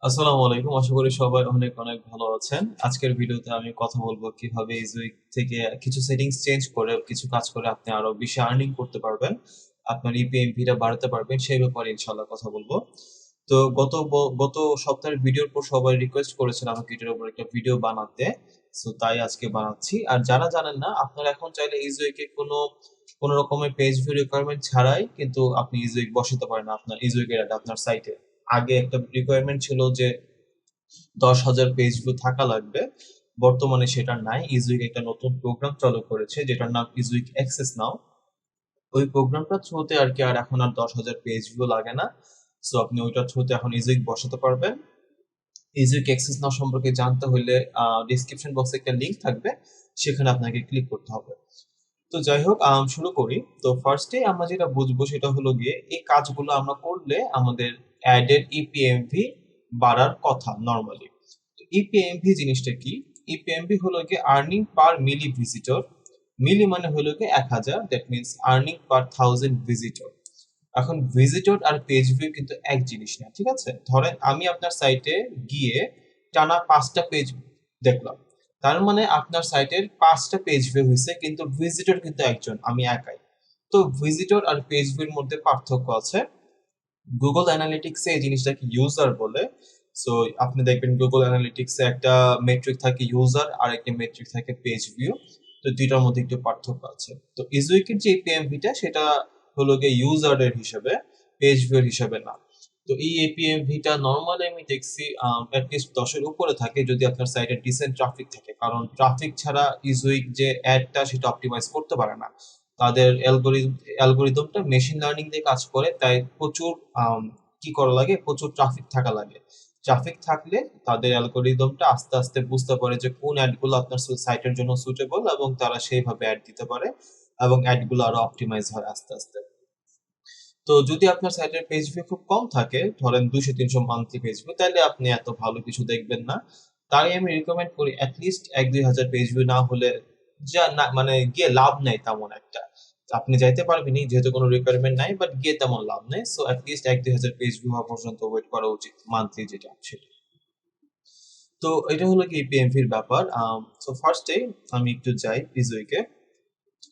আসসালামু আলাইকুম। আশা করি সবাই অনেক অনেক ভালো আছেন। আজকের ভিডিওতে আমি কথা বলবো কিভাবে ইজুইক থেকে কিছু সেটিংস চেঞ্জ করে কিছু কাজ করে আপনি আরো বেশি আর্নিং করতে পারবেন। আপনার ইপিএমভি টা বাড়াতে পারবেন সেই ব্যাপারে ইনশাআল্লাহ কথা বলবো। তো গত সপ্তাহের ভিডিওর পর সবাই রিকোয়েস্ট করেছেন আমাকে এটার উপর একটা ভিডিও বানাতে। সো তাই আজকে বানাচ্ছি। আর যারা জানেন না আপনারা এখন চাইলে ইজুইকে কোনো রকমের পেজ ভিউ রিকোয়ারমেন্ট ছাড়াই কিন্তু আপনি ইজুইক বসাতে পারেন আপনার ইজুইকের অ্যাড আপনার সাইটে। আগে একটা রিকোয়ারমেন্ট ছিল যে 10,000 পেজ ভিউ থাকা লাগবে। বর্তমানে সেটা নাই। ইজুইক একটা নতুন প্রোগ্রাম চালু করেছে যেটার নাম ইজুইক অ্যাক্সেস নাও। ওই প্রোগ্রামটার থ্রুতে আর কি আর এখন আর 10,000 পেজ ভিউ লাগে না। সো আপনি ওইটার থ্রুতে এখন ইজুইক বসাতে পারবেন। ইজুইক অ্যাক্সেস নাও সম্পর্কে জানতে হলে ডিসক্রিপশন বক্সে একটা লিংক থাকবে, সেখানে আপনাকে ক্লিক করতে হবে। তো যাই হোক শুরু করি। তো ফার্স্টে আমরা যেটা বুঝবো সেটা হলো গিয়ে এই কাজগুলো আমরা করলে আমাদের অ্যাডের ইপিএমভি বাড়ার কথা নরমালি। তো ইপিএমভি জিনিসটা কি? ইপিএমভি হলো গিয়ে আর্নিং পার মিলি ভিজিটর। মিলি মানে হলো গিয়ে 1,000, that means earning per 1,000 visitor. এখন ভিজিটর আর পেজ ভিউ কিন্তু এক জিনিস না, ঠিক আছে? ধরেন আমি আপনার সাইটে গিয়ে টানা 5টা পেজ দেখলাম, তার মানে আপনার সাইটের 5টা পেজ ভিউ হয়েছে, কিন্তু ভিজিটর কিন্তু একজন, আমি একাই। তো ভিজিটর আর পেজ ভিউর মধ্যে পার্থক্য আছে। গুগল অ্যানালিটিক্সে এই জিনিসটাকে ইউজার বলে। সো আপনি দেখবেন গুগল অ্যানালিটিক্সে একটা মেট্রিক থাকে ইউজার আর একটা মেট্রিক থাকে পেজ ভিউ। তো দুইটার মধ্যে একটু পার্থক্য আছে। তো ইজুইকের যে পিএমভিটা সেটা হলো গিয়ে ইউজারের হিসেবে, পেজ ভিউর হিসেবে না। তো এই এপিএমভিটা নর্মালি আমি দেখছি অ্যাটলিস্ট 10-এর উপরে থাকে যদি আপনার সাইটে ডিসেন্ট ট্রাফিক থাকে, কারণ ট্রাফিক ছাড়া ইজুইক যে অ্যাডটা সেটা অপটিমাইজ করতে পারে না। তাদের অ্যালগোরিদমটা মেশিন লার্নিং দিয়ে কাজ করে, তাই প্রচুর কি করা লাগে, প্রচুর ট্রাফিক থাকা লাগে। ট্রাফিক থাকলে তাদের অ্যালগোরিদমটা আস্তে আস্তে বুঝতে পারে যে কোন অ্যাডগুলো আপনার সাইটের জন্য সুটেবল এবং তারা সেইভাবে অ্যাড দিতে পারে এবং অ্যাডগুলো আরো অপটিমাইজ হয় আস্তে আস্তে। তো যদি আপনার সাইটের পেজ ভিউ খুব কম থাকে, ধরেন 200-300 মান্থলি পেজ ভিউ, তাহলে আপনি এত ভালো কিছু দেখবেন না। তাই আমি রিকমেন্ড করি অ্যাটলিস্ট 1-2 হাজার পেজ ভিউ না হলে যা না মানে গিয়ে লাভ নেই তেমন একটা। আপনি যাইতে পারবেনই যেহেতু কোনো রিকোয়ারমেন্ট নাই, বাট গিয়ে তেমন লাভ নেই। সো অ্যাটলিস্ট 1-2 হাজার পেজ ভিউ হওয়া পর্যন্ত ওয়েট করা উচিত মান্থলি যেটা সেটা। তো এটা হলো কি পিএমভির ব্যাপার। সো ফার্স্টে আমি একটু যাই ইজুইকে।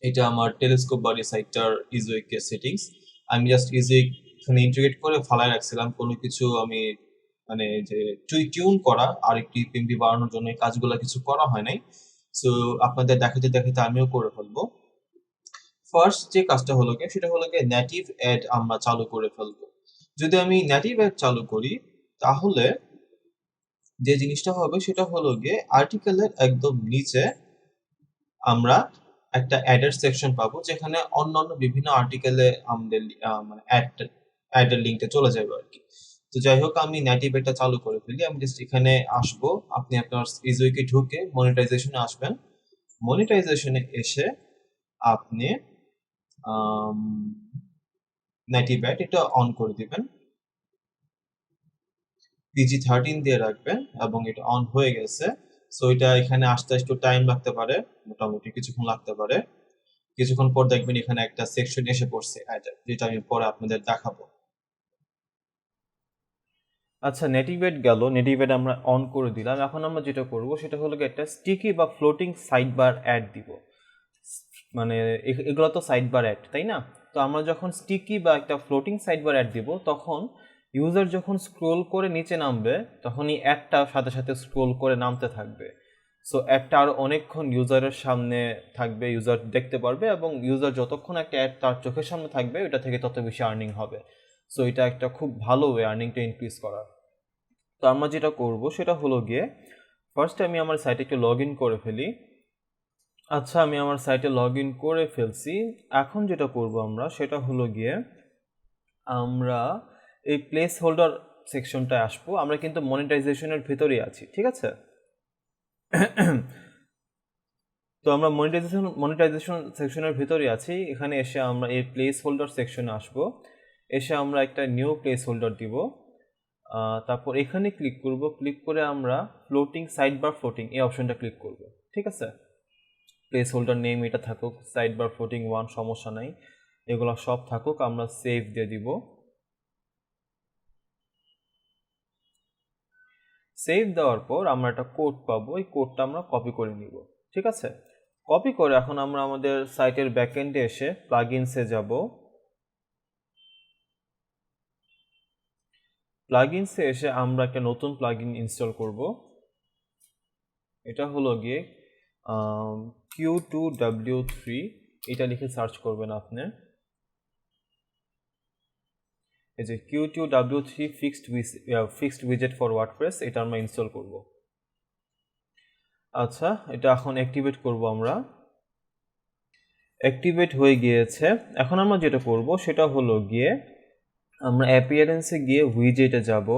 এটা আমার টেলিস্কোপ বাড়ি সাইটটার ইজুইকের সেটিংস। আমি জাস্ট ইজুইক এখানে ইন্টিগ্রেট করে ফালায় রাখছিলাম, কোনো কিছু আমি মানে যে টিউন করা আর একটি পিএমভি বাড়ানোর জন্য এই কাজগুলো কিছু করা হয় নাই। সো আপনাদের দেখাতে দেখাতে আমিও করে ফেলবো। ফার্স্ট যে কাজটা হলো গিয়ে সেটা হলো গিয়ে নেটিভ অ্যাড আমরা চালু করে ফেলবো। যদি আমি নেটিভ অ্যাড চালু করি তাহলে যে জিনিসটা হবে সেটা হলো গিয়ে আর্টিকেলের একদম নিচে আমরা একটা অ্যাডের সেকশন পাবো, যেখানে অন্যান্য বিভিন্ন আর্টিকেলে আমাদের মানে অ্যাডের লিঙ্কটা চলে যাবে আর কি। তো যাই হোক আমি নেটিভ এটা চালু করে ফেলি। আমি জাস্ট এখানে আসবো, আপনি আপনার ইজুইকে ঢুকে মনিটাইজেশনে আসবেন। মনিটাইজেশনে এসে আপনি নেটিভ অ্যাড এটা অন করে দিবেন, PG-13 দিয়ে রাখবেন এবং এটা অন হয়ে গেছে। সো এটা এখানে আসতে একটু টাইম লাগতে পারে, মোটামুটি কিছুক্ষণ লাগতে পারে। কিছুক্ষণ পর দেখবেন এখানে একটা সেকশন এসে পড়ছে অ্যাডের, যেটা আমি পরে আপনাদের দেখাবো। আচ্ছা, নেটিভেট গেল, নেটিভেট আমরা অন করে দিলাম। এখন আমরা যেটা করব সেটা হলো গিয়ে একটা স্টিকি বা ফ্লোটিং সাইড বার অ্যাড দিব। মানে এগুলো তো সাইড বার অ্যাড, তাই না? তো আমরা যখন স্টিকি বা একটা ফ্লোটিং সাইড বার অ্যাড দিব, তখন ইউজার যখন স্ক্রোল করে নিচে নামবে তখনই অ্যাডটা সাথে সাথে স্ক্রোল করে নামতে থাকবে। সো অ্যাডটা আরও অনেকক্ষণ ইউজারের সামনে থাকবে, ইউজার দেখতে পারবে, এবং ইউজার যতক্ষণ একটা অ্যাড তার চোখের সামনে থাকবে ওটা থেকে তত বেশি আর্নিং হবে। সো এটা একটা খুব ভালো ওয়ে আর্নিংটা ইনক্রিজ করার। তো আমরা যেটা করব সেটা হলো গিয়ে ফার্স্টে আমি আমার সাইটে একটু লগ ইন করে ফেলি। আচ্ছা, আমি আমার সাইটে লগ ইন করে ফেলছি। এখন যেটা করব আমরা সেটা হলো গিয়ে আমরা এই প্লেস হোল্ডার সেকশনটায় আসবো। আমরা কিন্তু মনিটাইজেশনের ভিতরেই আছি, ঠিক আছে? তো আমরা মনিটাইজেশন সেকশনের ভিতরেই আছি। এখানে এসে আমরা এই প্লেস হোল্ডার সেকশনে আসবো। এসে আমরা একটা নিউ প্লেস হোল্ডার দিব। তারপর এখানে ক্লিক করব, ক্লিক করে আমরা ফ্লোটিং সাইড বার ফ্লোটিং এই অপশনটা ক্লিক করব, ঠিক আছে? প্লেস হোল্ডার নেম এটা থাকুক, সাইড বার ফ্লোটিং ওয়ান, সমস্যা নাই, এগুলো সব থাকুক। আমরা সেভ দিয়ে দিব। সেভ দেওয়ার পর আমরা একটা কোড পাবো, এই কোডটা আমরা কপি করে নিব। ঠিক আছে, কপি করে এখন আমরা আমাদের সাইটের ব্যাকএন্ডে এসে প্লাগইনসে যাব। প্লাগইনসে এসে আমরা একটা নতুন প্লাগইন ইনস্টল করব। এটা হলো গিয়ে Q2W3, এটা লিখে সার্চ করবেন আপনি। এই যে Q2W3 ফিক্সড উইজেট ফর ওয়ার্ডপ্রেস, এটা আমরা ইনস্টল করব। আচ্ছা, এটা এখন অ্যাক্টিভেট করব আমরা। অ্যাক্টিভেট হয়ে গিয়েছে। এখন আমরা যেটা করব সেটা হলো গিয়ে আমরা অ্যাপিয়ারেন্সে গিয়ে উইজেটে যাব।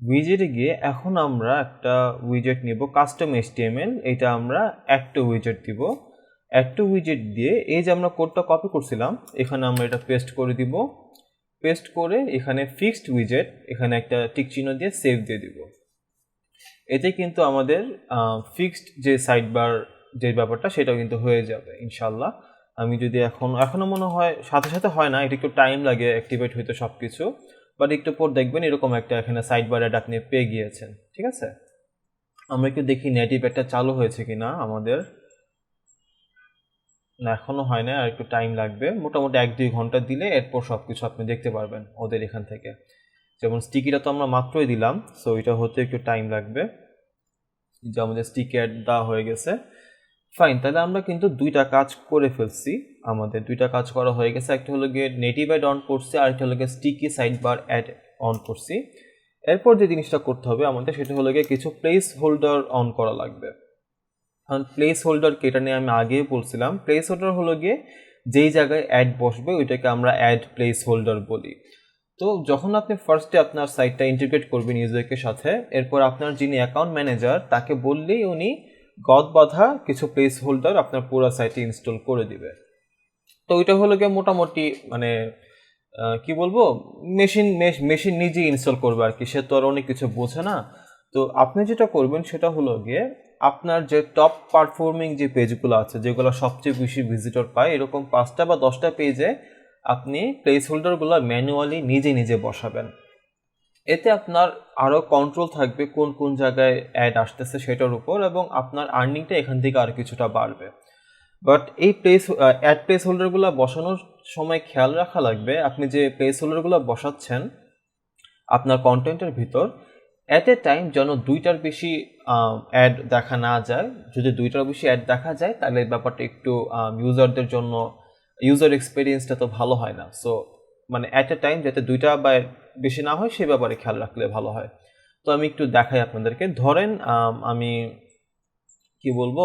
উইজেটে গিয়ে এখন আমরা একটা উইজেট নেব কাস্টম HTML, এটা আমরা অ্যাড টু উইজেট দিব। অ্যাড টু উইজেট দিয়ে এই যে আমরা কোডটা কপি করছিলাম এখানে আমরা এটা পেস্ট করে দিব। পেস্ট করে এখানে ফিক্সড উইজেট, এখানে একটা টিক চিহ্ন দিয়ে সেভ দিয়ে দিব। এতে কিন্তু আমাদের ফিক্সড যে সাইড বার যে ব্যাপারটা সেটাও কিন্তু হয়ে যাবে ইনশাল্লাহ। আমি যদি এখনো মনে হয় সাথে সাথে হয় না, এটা একটু টাইম লাগে অ্যাক্টিভেট হইতে সব কিছু, বাট একটু পর দেখবেন এরকম একটা এখানে সাইড বার অ্যাড আপনি পেয়ে গিয়েছেন। ঠিক আছে, আমরা একটু দেখি নেটিভ একটা চালু হয়েছে কিনা আমাদের। না, এখনো হয় না, আর একটু টাইম লাগবে, মোটামুটি 1-2 ঘন্টা দিলে এরপর সব কিছু আপনি দেখতে পারবেন ওদের এখান থেকে। যেমন স্টিকিটা তো আমরা মাত্রই দিলাম, সো এটা হতে একটু টাইম লাগবে। যে আমাদের স্টিকি অ্যাড দেওয়া হয়ে গেছে, ফাইন। তাহলে আমরা কিন্তু 2টা কাজ করে ফেলছি, আমাদের 2টা কাজ করা হয়ে গেছে। একটা হলো গিয়ে নেটিভ অ্যাড অন করছি, আর একটা হলো গিয়ে sticky side bar add on করছি। এরপর যে জিনিসটা করতে হবে আমাদের সেটা হলো গিয়ে কিছু প্লেস হোল্ডার অন করা লাগবে। কারণ প্লেস হোল্ডারকে, এটা নিয়ে আমি আগেই বলছিলাম, প্লেস হোল্ডার হলো গিয়ে যেই জায়গায় অ্যাড বসবে ওইটাকে আমরা অ্যাড প্লেস হোল্ডার বলি। তো যখন আপনি ফার্স্টে আপনার সাইটটা ইন্টিগ্রেট করবেন ইউজারের সাথে, এরপর আপনার যিনি অ্যাকাউন্ট ম্যানেজার তাকে বললেই উনি গদ বাঁধা কিছু প্লেস হোল্ডার আপনার পুরো সাইটে ইনস্টল করে দিবে। তো ওইটা হলো গিয়ে মোটামুটি মানে কি বলবো, মেশিন নিজেই ইনস্টল করবে আর কি, সে তো আর অনেক কিছু বোঝে না। তো আপনি যেটা করবেন সেটা হলো গিয়ে আপনার যে টপ পারফর্মিং যে পেজগুলো আছে, যেগুলো সবচেয়ে বেশি ভিজিটর পায়, এরকম 5টা বা 10টা পেজে আপনি প্লেস হোল্ডারগুলো ম্যানুয়ালি নিজে বসাবেন। এতে আপনার আরও কন্ট্রোল থাকবে কোন কোন জায়গায় অ্যাড আসতেছে সেটার উপর, এবং আপনার আর্নিংটা এখান থেকে আর কিছুটা বাড়বে। বাট এই অ্যাড প্লেস হোল্ডারগুলো বসানোর সময় খেয়াল রাখা লাগবে আপনি যে প্লেস হোল্ডারগুলো বসাচ্ছেন আপনার কন্টেন্টের ভিতর অ্যাট এ টাইম যেন 2টার বেশি অ্যাড দেখা না যায়। যদি 2টার বেশি অ্যাড দেখা যায় তাহলে ব্যাপারটা একটু ইউজারদের জন্য ইউজার এক্সপিরিয়েন্সটা তো ভালো হয় না। সো মানে অ্যাট এ টাইম যাতে 2টা বা বেশি না হয় সে ব্যাপারে খেয়াল রাখলে ভালো হয়। তো আমি একটু দেখাই আপনাদেরকে। ধরেন আমি কি বলবো,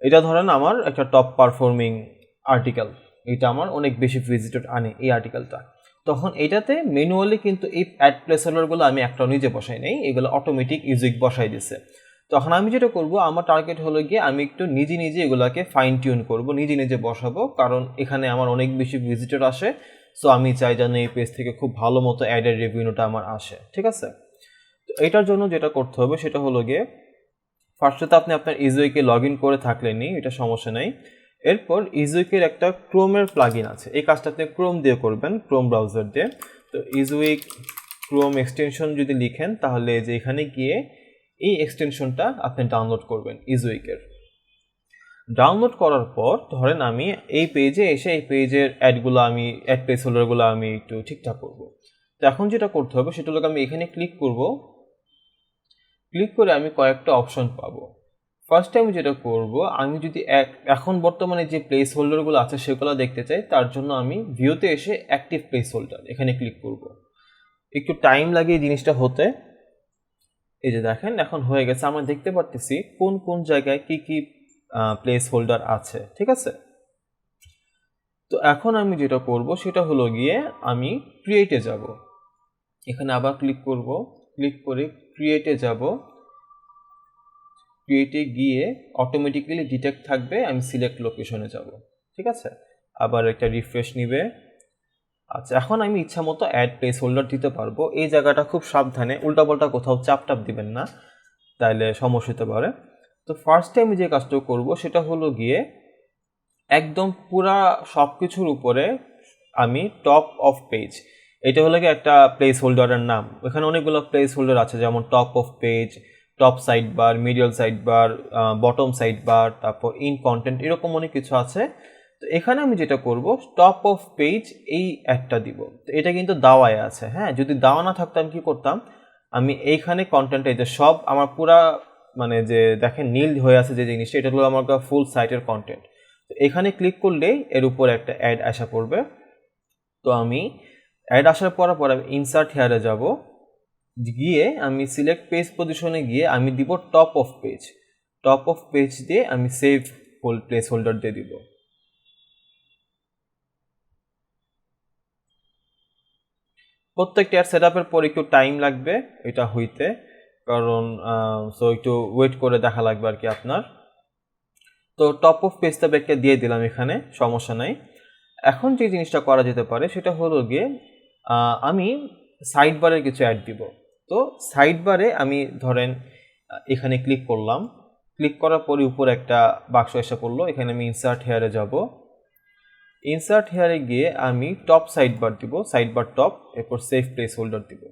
এটা ধরেন আমার একটা টপ পারফর্মিং আর্টিকেল, এটা আমার অনেক বেশি ভিজিটর আনে এই আর্টিকেলটা। তখন এটাতে ম্যানুয়ালি কিন্তু এই অ্যাড প্লেসহোল্ডারগুলো আমি একটাও নিজে বসাই নাই, এগুলো অটোমেটিক ইউজিক বসাই দিছে। তখন আমি যেটা করব, আমার টার্গেট হলো গিয়ে আমি একটু নিজে এগুলাকে ফাইন টিউন করব, নিজে বসাবো, কারণ এখানে আমার অনেক বেশি ভিজিটর আসে। সো আমি চাই যেন এই পেজ থেকে খুব ভালো মতো অ্যাডের রেভিনিউটা আমার আসে। ঠিক আছে, তো এটার জন্য যেটা করতে হবে সেটা হলো গিয়ে ফার্স্টে তো আপনি আপনার ইজুইকে লগ ইন করে থাকলেনই, এটা সমস্যা নেই। এরপর ইজুইকের একটা ক্রোমের প্লাগইন আছে, এই কাজটা আপনি ক্রোম দিয়ে করবেন, ক্রোম ব্রাউজার দিয়ে। তো ইজুইক ক্রোম এক্সটেনশন যদি লিখেন তাহলে যে এখানে গিয়ে এই এক্সটেনশনটা আপনি ডাউনলোড করবেন ইজুইকের। ডাউনলোড করার পর ধরেন আমি এই পেজে এসে এই পেজের অ্যাড প্লেস হোল্ডারগুলো আমি একটু ঠিকঠাক করব। তো এখন যেটা করতে হবে সেটা হলো আমি এখানে ক্লিক করব। ক্লিক করে আমি কয়েকটা অপশন পাবো। ফার্স্টে আমি যেটা করব, আমি যদি এখন বর্তমানে যে প্লেস হোল্ডারগুলো আছে সেগুলো দেখতে চাই, তার জন্য আমি ভিউতে এসে অ্যাক্টিভ প্লেস হোল্ডার এখানে ক্লিক করব। একটু টাইম লাগে এই জিনিসটা হতে। এই যে দেখেন এখন হয়ে গেছে, আমরা দেখতে পারতেছি কোন কোন জায়গায় কি প্লেস হোল্ডার আছে। ঠিক আছে, তো এখন আমি যেটা করব সেটা হলো গিয়ে আমি ক্রিয়েটে যাব, এখানে আবার ক্লিক করব, ক্লিক করে ক্রিয়েটে যাব। ক্রিয়েটে গিয়ে অটোমেটিক্যালি ডিটেক্ট থাকবে, আমি সিলেক্ট লোকেশনে যাব। ঠিক আছে, আবার একটা রিফ্রেশ নিবে। আচ্ছা, এখন আমি ইচ্ছা মতো অ্যাড প্লেস হোল্ডার দিতে পারবো। এই জায়গাটা খুব সাবধানে, উল্টাপাল্টা কোথাও চাপ দিবেন না, তাইলে সমস্যা হতে পারে। তো ফার্স্টে আমি যে কাজটা করব সেটা হলো গিয়ে একদম পুরা সব কিছুর উপরে আমি টপ অফ পেজ এটা হলো কি একটা প্লেস হোল্ডারের নাম। এখানে অনেকগুলো প্লেস হোল্ডার আছে, যেমন top of page, top side bar, medial side bar, bottom side bar, তারপর ইন কন্টেন্ট, এরকম অনেক কিছু আছে। তো এখানে আমি যেটা করব, টপ অফ পেজ এই একটা দিব। তো এটা কিন্তু দাওয়ায় আছে, হ্যাঁ। যদি দাওয়া না থাকতো আমি কি করতাম, আমি এইখানে কন্টেন্ট, এই যে সব আমার পুরা মানে যে দেখেন নীল হয়ে আছে যে জিনিসটা, এটা হলো আমার ফুল সাইটের কন্টেন্ট। তো এখানে ক্লিক করলেই এর উপর একটা অ্যাড আসা পড়বে। তো আমি অ্যাড আসার পর আমি ইনসার্ট হেয়ারে যাব, গিয়ে আমি সিলেক্ট পেজ পজিশনে গিয়ে আমি দিব top of page. Top of page দিয়ে আমি সেভ প্লেস হোল্ডার দিয়ে দিব। প্রত্যেকটা অ্যাড সেট আপের পর একটু টাইম লাগবে এটা হইতে, কারণ সো একটু ওয়েট করে দেখা লাগবে আর কি আপনার। তো টপ অফ পেজটা একটা দিয়ে দিলাম এখানে, সমস্যা নাই। এখন যে জিনিসটা করা যেতে পারে সেটা হলো গিয়ে আমি সাইড বারের কিছু অ্যাড দিব। তো সাইড বারে আমি ধরেন এখানে ক্লিক করলাম, ক্লিক করার পরে উপরে একটা বাক্স এসে পড়লো, এখানে আমি ইনসার্ট হেয়ারে যাব। ইনসার্ট হেয়ারে গিয়ে আমি টপ সাইড বার দিব, সাইড বার টপ, এরপর সেভ প্লেস হোল্ডার দিব।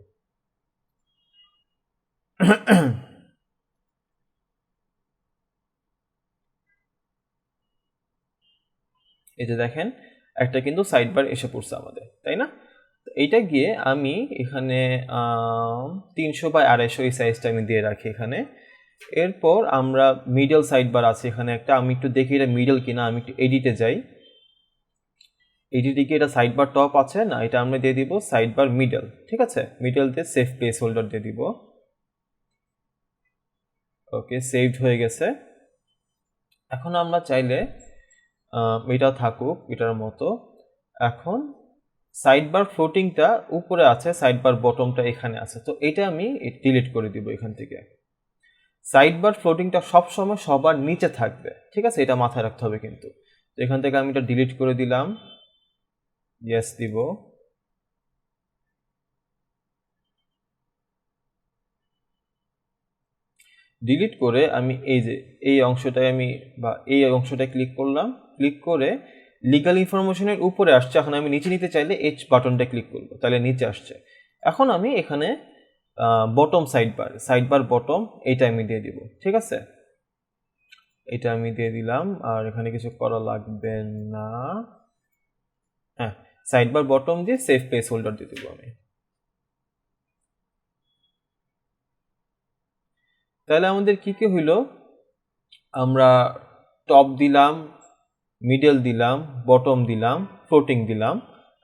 এই যে দেখেন একটা কিন্তু সাইড বার এসে পড়ছে আমাদের, তাই না? এইটা গিয়ে আমি এখানে 300/250 এই সাইজটা আমি দিয়ে রাখি এখানে। এরপর আমরা মিডল সাইড বার আছে এখানে একটা, আমি একটু দেখি এটা মিডল কিনা, আমি একটু এডিটে যাই। এডিটে গিয়ে এটা সাইড বার টপ আছে না, এটা আমরা দিয়ে দিব সাইড বার মিডল, ঠিক আছে? মিডল দিয়ে সেভ প্লেস হোল্ডার দিয়ে দিব। ওকে, সেভড হয়ে গেছে। এখন আমরা চাইলে এটা থাকুক এটার মতো। এখন সাইড বার ফ্লোটিংটা উপরে আছে, সাইড বার বটমটা এখানে আছে, তো এটা আমি ডিলিট করে দিব এখান থেকে। সাইড বার ফ্লোটিংটা সবসময় সবার নিচে থাকবে, ঠিক আছে? এটা মাথায় রাখতে হবে কিন্তু। তো এখান থেকে আমি এটা ডিলিট করে দিলাম, ইয়েস দিব। ডিলিট করে আমি এই যে এই অংশটায় আমি বা এই অংশটায় ক্লিক করলাম, ক্লিক করে লিগাল ইনফরমেশনের উপরে আসছে, এখন আমি নিচে নিতে চাইলে এইচ বাটনটা ক্লিক করব, তাহলে নিচে আসছে। এখন আমি এখানে বটম সাইড বার বটম এইটা আমি দিয়ে দিব, ঠিক আছে? এটা আমি দিয়ে দিলাম, আর এখানে কিছু করা লাগবে না। হ্যাঁ, সাইড বার বটম দিয়ে সেভ প্লেস হোল্ডার দিয়ে দিব আমি। তাহলে আমাদের কি কি হইল, আমরা টপ দিলাম, মিডল দিলাম, বটম দিলাম, ফ্লোটিং দিলাম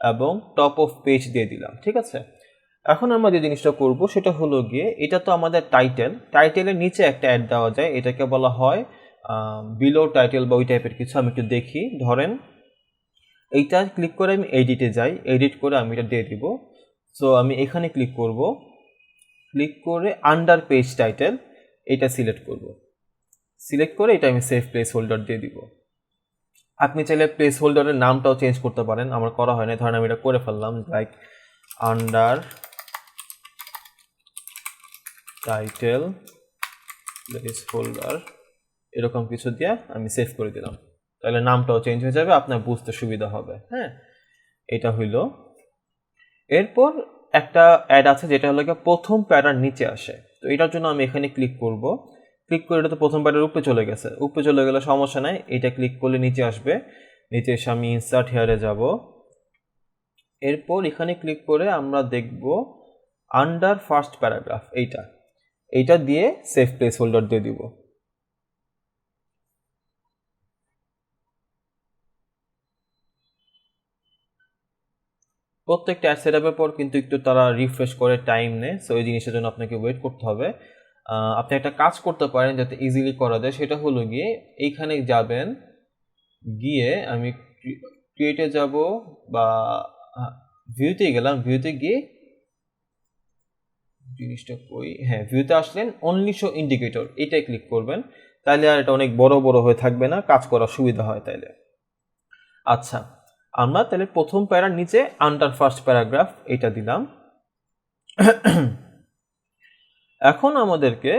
এবং টপ অফ পেজ দিয়ে দিলাম, ঠিক আছে? এখন আমরা যে জিনিসটা করব সেটা হলো গিয়ে, এটা তো আমাদের টাইটেলের নিচে একটা অ্যাড দেওয়া যায়, এটাকে বলা হয় বিলো টাইটেল বা ওই টাইপের কিছু। আমি একটু দেখি, ধরেন এইটা ক্লিক করে আমি এডিটে যাই, এডিট করে আমি এটা দিয়ে দিব। সো আমি এখানে ক্লিক করব, ক্লিক করে আন্ডার পেজ টাইটেল এটা সিলেক্ট করব, সিলেক্ট করে এটা আমি সেভ প্লেস হোল্ডার দিয়ে দিব। আপনি চাইলে প্লেস হোল্ডারের নামটাও চেঞ্জ করতে পারেন, আমার করা হয় না, ধরেন আমি এটা করে ফেললাম, like under title place holder, এরকম কিছু দিয়ে আমি সেভ করে দিলাম, তাহলে নামটাও চেঞ্জ হয়ে যাবে, আপনার বুঝতে সুবিধা হবে। হ্যাঁ, এটা হইল। এরপর একটা অ্যাড আছে যেটা হলো প্রথম প্যারার নিচে আসে, তো এটার জন্য আমি এখানে ক্লিক করব, ক্লিক করে এটা তো প্রথম প্যারার উপরে চলে গেছে, উপরে চলে গেলে সমস্যা নাই, এটা ক্লিক করলে নিচে আসবে। নিচে এসে আমি ইনসার্ট হেয়ারে যাব, এরপর এখানে ক্লিক করে আমরা দেখব আন্ডার ফার্স্ট প্যারাগ্রাফ, এইটা দিয়ে সেভ প্লেস হোল্ডার দিয়ে দিব। প্রত্যেকটা অ্যাড সেটআপের পর কিন্তু একটু তারা রিফ্রেশ করে টাইম নেয়, সো এই জিনিসের জন্য আপনাকে ওয়েট করতে হবে। আপনি একটা কাজ করতে পারেন যাতে ইজিলি করা যায়, সেটা হলো গিয়ে এইখানে যাবেন, গিয়ে আমি ক্রিয়েটে যাব বা ভিউতে গেলাম, ভিউতে গিয়ে জিনিসটা কই, হ্যাঁ ভিউতে আসলেন, অনলি শো ইন্ডিকেটর এটাই ক্লিক করবেন, তাহলে আর এটা অনেক বড় বড় হয়ে থাকবে না, কাজ করার সুবিধা হয় তাইলে। আচ্ছা, আমরা তাহলে প্রথম প্যারার নিচে আন্ডার ফার্স্ট প্যারাগ্রাফ এটা দিলাম। এখন আমাদেরকে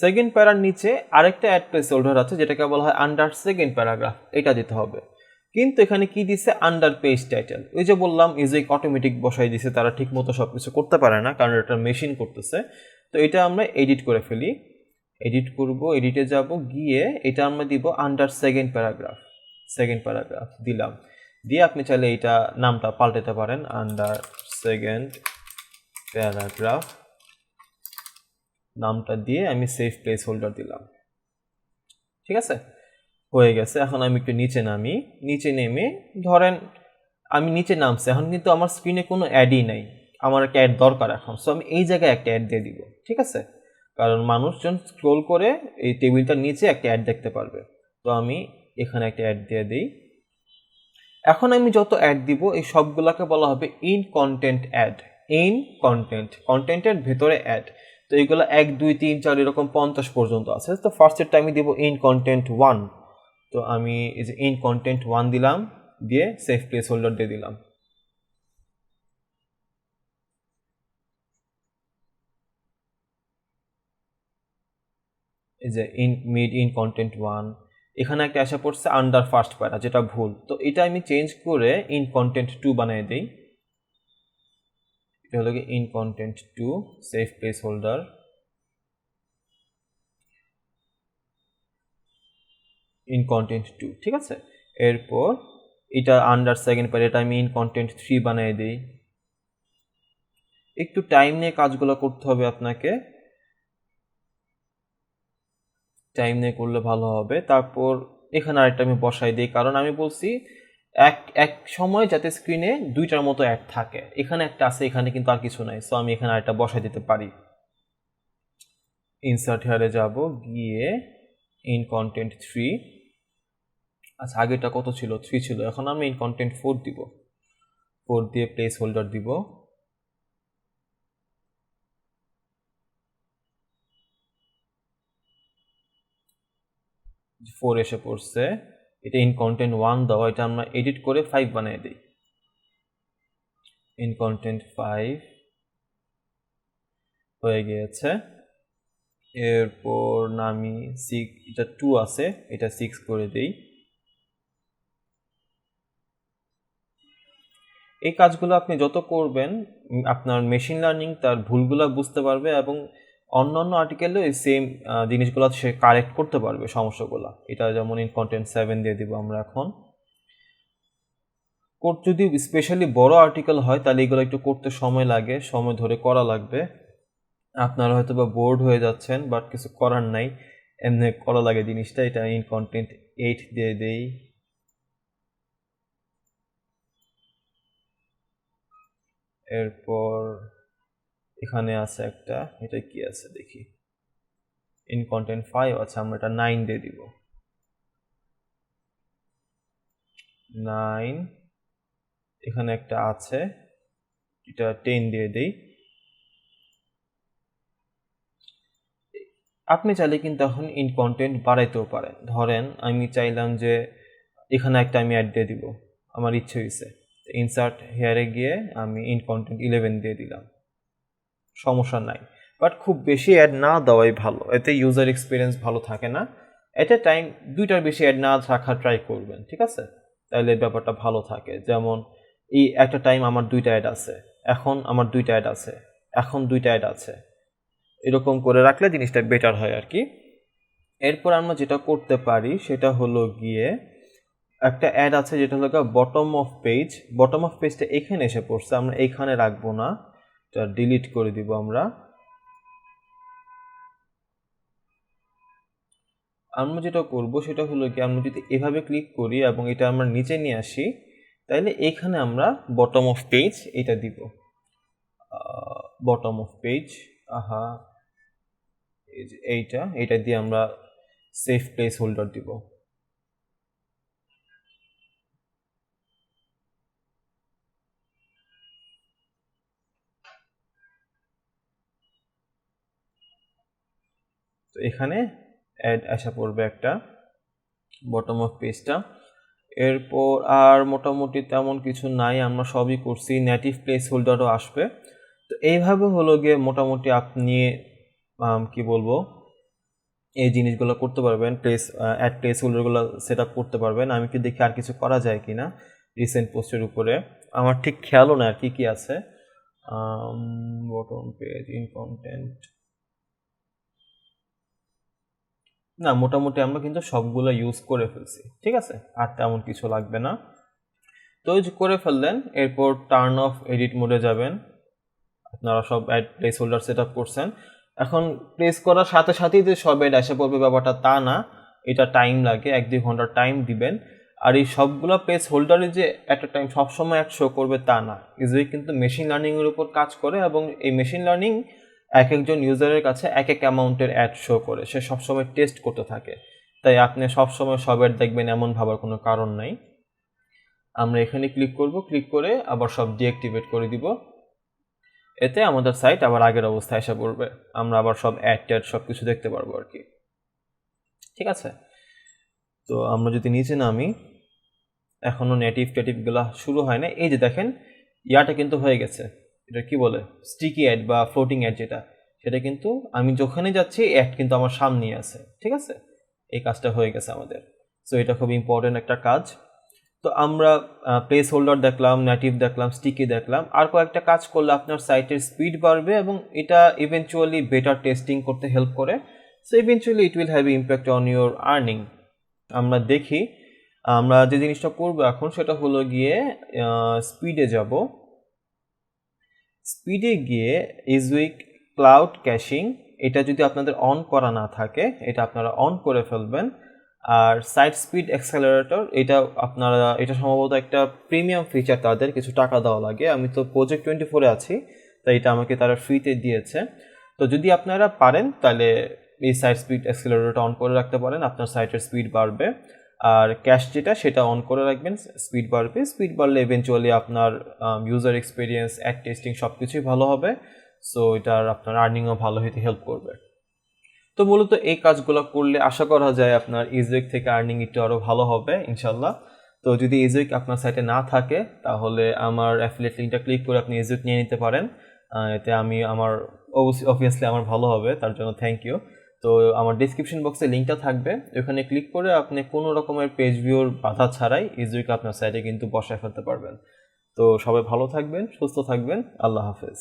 সেকেন্ড প্যারার নিচে আরেকটা অ্যাড প্লেস হোল্ডার আছে যেটাকে বলা হয় আন্ডার সেকেন্ড প্যারাগ্রাফ, এটা দিতে হবে। কিন্তু এখানে কি দিছে, আন্ডার পেজ টাইটেল। ওই যে বললাম ইজুইক অটোমেটিক বসাই দিছে, তারা ঠিক মতো সব কিছু করতে পারে না, কারণ এটা মেশিন করতেছে। তো এটা আমরা এডিট করে ফেলি, এডিট করব, এডিটে যাব, গিয়ে এটা আমরা দিব আন্ডার সেকেন্ড প্যারাগ্রাফ দিলাম। দিয়ে আপনি চাইলে এটা নামটা পাল্টাতে পারেন, আন্ডার সেকেন্ড প্যারাগ্রাফ নামটা দিয়ে আমি সেভ প্লেস হোল্ডার দিলাম। ঠিক আছে, হয়ে গেছে। এখন আমি একটু নিচে নামি, নিচে নেমে ধরেন আমি নিচে নামছি, এখন কিন্তু আমার স্ক্রিনে কোনো অ্যাডই নাই, আমার একটা অ্যাড দরকার এখন। সো আমি এই জায়গায় একটা অ্যাড দিয়ে দিব, ঠিক আছে, কারণ মানুষজন স্ক্রোল করে এই টেবিলটার নিচে একটা অ্যাড দেখতে পারবে। তো আমি এখানে একটা অ্যাড দিয়ে দিই। এখন আমি যত অ্যাড দিব এই সবগুলোকে বলা হবে ইন কন্টেন্ট অ্যাড। ইন কন্টেন্টের ভেতরে অ্যাড। তো এইগুলো 1 2 3 4 এরকম 50 পর্যন্ত আছে। তো ফার্স্টেরটা আমি দিব ইন কন্টেন্ট 1। তো আমি এই যে ইন কন্টেন্ট 1 দিলাম, দিয়ে সেভ প্লেস হোল্ডার দিয়ে দিলাম। এই যে ইন কন্টেন্ট 1 এখানে একটা আসা পড়ছে আন্ডার ফার্স্ট প্যারা, যেটা ভুল। তো এটা আমি চেঞ্জ করে ইন কন্টেন্ট 2 বানিয়ে দিই। এটা হলো কি in content 2 save place holder. In content 2, ঠিক আছে। এরপর এটা আন্ডার সেকেন্ড প্যারা, এটা আমি ইন কন্টেন্ট 3 বানিয়ে দিই। একটু টাইম নিয়ে কাজগুলো করতে হবে আপনাকে, টাইম নিয়ে করলে ভালো হবে। তারপর এখানে আরেকটা আমি বসাই দিই, কারণ আমি বলছি এক সময় যাতে স্ক্রিনে দুইটার মতো অ্যাড থাকে। এখানে একটা আছে, এখানে কিন্তু আর কিছু নাই। সো আমি এখানে আরেকটা বসাই দিতে পারি। ইনসার্ট হেয়ারে যাব, গিয়ে ইন কন্টেন্ট 3, আচ্ছা আগেটা কত ছিল, 3 ছিল, এখন আমি ইন কন্টেন্ট 4 দিব। 4 দিয়ে প্লেস হোল্ডার দিব। 4 এসে পড়ছে। এটা ইন কন্টেন্ট 1 দেওয়া, এটা আমরা এডিট করে 5 বানিয়ে দিই। ইন কন্টেন্ট 5 হয়ে গিয়েছে। এরপর নামি 6, এটা 2 আছে, এটা 6 করে দেই। এই কাজগুলো আপনি যত করবেন আপনার মেশিন লার্নিং তার ভুলগুলো বুঝতে পারবে, এবং অন্যান্য আর্টিকেলেও এই সেম জিনিসগুলো সে কারেক্ট করতে পারবে সমস্যাগুলো। এটা যেমন ইন কন্টেন্ট 7 দিয়ে দিব আমরা এখন। যদি স্পেশালি বড় আর্টিকেল হয় তাহলে এগুলো একটু করতে সময় লাগে, সময় ধরে করা লাগবে। আপনারা হয়তো বা বোর্ড হয়ে যাচ্ছেন, বাট কিছু করার নাই, এমনি করা লাগে জিনিসটা। এটা ইন কন্টেন্ট 8 দিয়ে দেই। এরপর এখানে আছে একটা, এটা কি আছে দেখি, ইন কন্টেন্ট 5 আছে, আমরা এটা 9 দিয়ে দিব। 9 এখানে একটা আছে, এটা 10 দিয়ে দেই। আপনি চাইলে কিন্তু এখন ইন কন্টেন্ট বাড়াইতেও পারেন। ধরেন আমি চাইলাম যে এখানে একটা আমি অ্যাড দিয়ে দিব, আমার ইচ্ছে হয়েছে, ইনসার্ট হেয়ারে গিয়ে আমি ইন কন্টেন্ট 11 দিয়ে দিলাম, সমস্যা নাই। বাট খুব বেশি অ্যাড না দেওয়াই ভালো, এতে ইউজার এক্সপিরিয়েন্স ভালো থাকে না। এট এ টাইম 2টার বেশি অ্যাড না রাখার ট্রাই করবেন, ঠিক আছে, তাহলে ব্যাপারটা ভালো থাকে। যেমন এই একটা টাইম আমার 2টা অ্যাড আছে, এখন আমার 2টা অ্যাড আছে, এখন 2টা অ্যাড আছে, এরকম করে রাখলে জিনিসটা বেটার হয় আর কি। এরপর আমরা যেটা করতে পারি সেটা হলো গিয়ে একটা অ্যাড আছে যেটা হলো বটম অফ পেজটা এখানে এসে পড়ছে, আমরা এইখানে রাখবো না, এটা ডিলিট করে দিব আমরা। আমরা যেটা করব সেটা হলো কি, আমরা যদি এভাবে ক্লিক করি এবং এটা আমরা নিচে নিয়ে আসি, তাহলে এইখানে আমরা বটম অফ পেজ এটা দিব। বটম অফ পেজ, এইটা দিয়ে আমরা সেভ প্লেস হোল্ডার দিব। তো এখানে অ্যাড আসা পড়বে একটা বটম অফ পেজটা। এরপর আর মোটামুটি তেমন কিছু নাই, আমরা সবই করছি, নেটিভ প্লেস হোল্ডারও আসবে। তো এইভাবে হলো গিয়ে মোটামুটি আপনি কি বলবো, এই জিনিসগুলো করতে পারবেন, অ্যাড প্লেস হোল্ডারগুলো সেট আপ করতে পারবেন। আমি কি দেখি আর কিছু করা যায় কি না রিসেন্ট পোস্টের উপরে, আমার ঠিক খেয়ালও না আর কি কি আছে। বটম পেজ ইন কন্টেন্ট, না মোটামুটি আমরা কিন্তু সবগুলো ইউজ করে ফেলছি, ঠিক আছে, আর তেমন কিছু লাগবে না। তো এই যে করে ফেললেন, এরপর টার্ন অফ এডিট মোডে যাবেন। আপনারা সব ad placeholder set up করছেন, এখন প্রেস করার সাথে সাথেই যে সব অ্যাড এসে পড়বে ব্যাপারটা তা না, এটা টাইম লাগে, 1-2 ঘন্টা টাইম দিবেন। আর এই সবগুলো প্লেস হোল্ডারে যে একটা টাইম সবসময় অ্যাড শো করবে তা না, ইজিলি কিন্তু মেশিন লার্নিংয়ের উপর কাজ করে, এবং এই মেশিন লার্নিং এক একজন ইউজারের কাছে এক এক অ্যামাউন্টের অ্যাড শো করে, সে সবসময় টেস্ট করতে থাকে। তাই আপনি সবসময় সব অ্যাড দেখবেন এমন ভাবার কোনো কারণ নাই। আমরা এখানে ক্লিক করব, ক্লিক করে আবার সব ডিঅ্যাক্টিভেট করে দিব। এতে আমাদের সাইট আবার আগের অবস্থায় এসে পড়বে, আমরা আবার সব অ্যাড ট্যাড সব কিছু দেখতে পারবো আর কি, ঠিক আছে। তো আমরা যদি নিচে নামি, এখনও নেটিভ টেটিভগুলো শুরু হয় না। এই যে দেখেন ইয়াটা কিন্তু হয়ে গেছে, এটা কি বলে স্টিকি অ্যাড বা ফ্লোটিং অ্যাড যেটা, সেটা কিন্তু আমি যখনই যাচ্ছি অ্যাড কিন্তু আমার সামনেই আছে, ঠিক আছে। এই কাজটা হয়ে গেছে আমাদের। সো এটা খুব ইম্পর্টেন্ট একটা কাজ। তো আমরা প্লেস হোল্ডার দেখলাম, নেটিভ দেখলাম, স্টিকি দেখলাম, আর কয়েকটা কাজ করলে আপনার সাইটের স্পিড বাড়বে এবং এটা ইভেনচুয়ালি বেটার টেস্টিং করতে হেল্প করে। So eventually it will have impact on your earning. আমরা দেখি, আমরা যে জিনিসটা করবো এখন সেটা হলো গিয়ে স্পিডে যাব। স্পিডে গিয়ে ইজউইক ক্লাউড ক্যাশিং, এটা যদি আপনাদের অন করা না থাকে এটা আপনারা অন করে ফেলবেন। আর সাইট স্পিড অ্যাক্সেলারেটর, এটা সম্ভবত একটা প্রিমিয়াম ফিচার, তাদের কিছু টাকা দেওয়া লাগে। আমি তো প্রজেক্ট 24-এ আছি, তাই এটা আমাকে তারা ফ্রিতে দিয়েছে। তো যদি আপনারা পারেন তাহলে এই সাইট স্পিড অ্যাক্সেলারেটরটা অন করে রাখতে পারেন, আপনার সাইটের স্পিড বাড়বে। আর ক্যাশ যেটা সেটা অন করে রাখবেন, স্পিড বাড়বে। স্পিড বাড়লে ইভেনচুয়ালি আপনার ইউজার এক্সপিরিয়েন্স, অ্যাড টেস্টিং সব কিছুই ভালো হবে। সো এটার আপনার আর্নিংও ভালো হতে হেল্প করবে। তো মূলত এই কাজগুলো করলে আশা করা যায় আপনার ইজউইক থেকে আর্নিং একটু আরও ভালো হবে ইনশাল্লাহ। তো যদি ইজউইক আপনার সাইটে না থাকে তাহলে আমার অ্যাফিলিয়েট লিঙ্কটা ক্লিক করে আপনি ইজউইক নিয়ে নিতে পারেন। এতে আমার অবভিয়াসলি আমার ভালো হবে, তার জন্য থ্যাংক ইউ। তো আমার ডিসক্রিপশন বক্সে লিঙ্কটা থাকবে, ওখানে ক্লিক করে আপনি কোনো রকমের পেজ ভিউর বাধা ছাড়াই ইজউইক আপনার সাইটে কিন্তু বসায় ফেলতে পারবেন। তো সবাই ভালো থাকবেন, সুস্থ থাকবেন, আল্লাহ হাফেজ।